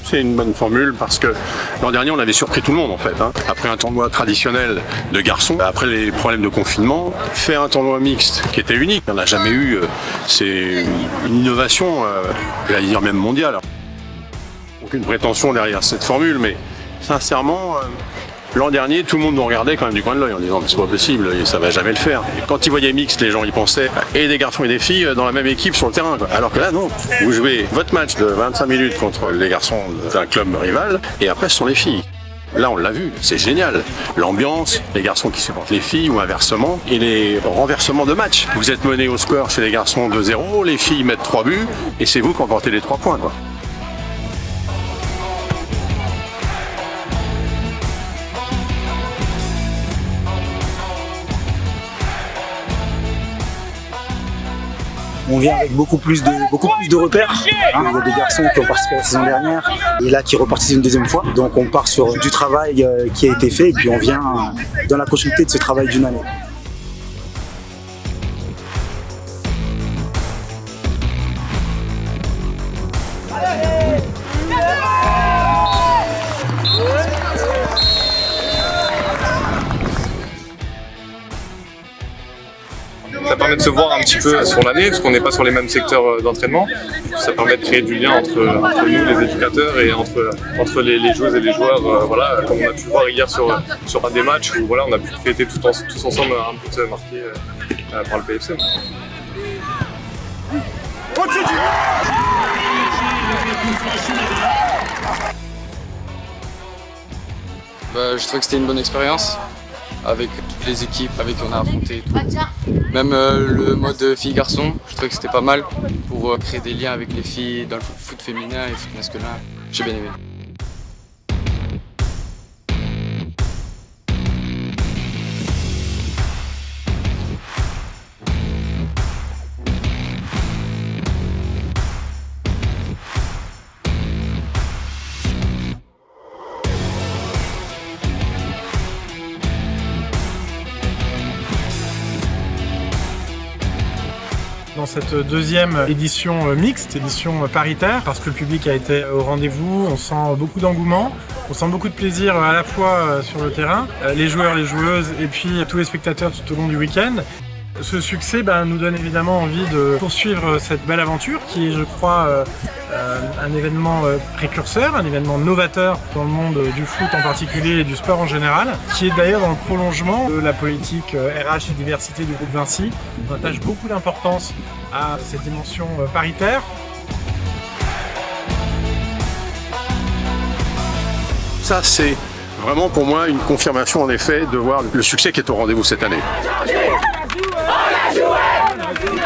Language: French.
c'est une bonne formule parce que l'an dernier, on avait surpris tout le monde en fait. Après un tournoi traditionnel de garçons, après les problèmes de confinement, faire un tournoi mixte qui était unique, on n'a jamais eu, c'est une innovation, je vais dire même mondiale. Aucune prétention derrière cette formule, mais sincèrement, l'an dernier, tout le monde nous regardait quand même du coin de l'œil en disant mais c'est pas possible, ça va jamais le faire. Et quand ils voyaient mixte, les gens y pensaient, et des garçons et des filles dans la même équipe sur le terrain. Alors que là, non, vous jouez votre match de 25 minutes contre les garçons d'un club rival, et après ce sont les filles. Là, on l'a vu, c'est génial. L'ambiance, les garçons qui supportent les filles ou inversement, et les renversements de match. Vous êtes mené au score chez les garçons 2-0, les filles mettent 3 buts, et c'est vous qui emportez les 3 points, quoi. On vient avec beaucoup plus de repères. Il y a des garçons qui ont participé la saison dernière et là qui repartissent une deuxième fois. Donc on part sur du travail qui a été fait et puis on vient dans la continuité de ce travail d'une année. Ça permet de se voir un petit peu sur l'année, parce qu'on n'est pas sur les mêmes secteurs d'entraînement. Ça permet de créer du lien entre nous, les éducateurs, et entre les joueuses et les joueurs. Voilà, comme on a pu voir hier sur un des matchs où voilà, on a pu fêter tous ensemble un but marqué par le PFC. Je trouvais que c'était une bonne expérience avec toutes les équipes avec qui on a affronté et tout. Même le mode filles-garçons, je trouvais que c'était pas mal pour créer des liens avec les filles dans le foot féminin et le foot masculin. J'ai bien aimé. Dans cette deuxième édition mixte, édition paritaire, parce que le public a été au rendez-vous, on sent beaucoup d'engouement, on sent beaucoup de plaisir à la fois sur le terrain, les joueurs, les joueuses et puis tous les spectateurs tout au long du week-end. Ce succès nous donne évidemment envie de poursuivre cette belle aventure qui est, je crois, un événement précurseur, un événement novateur dans le monde du foot en particulier et du sport en général, qui est d'ailleurs dans le prolongement de la politique RH et diversité du groupe Vinci. On attache beaucoup d'importance à cette dimension paritaire. Ça, c'est vraiment pour moi une confirmation en effet de voir le succès qui est au rendez-vous cette année. On a joué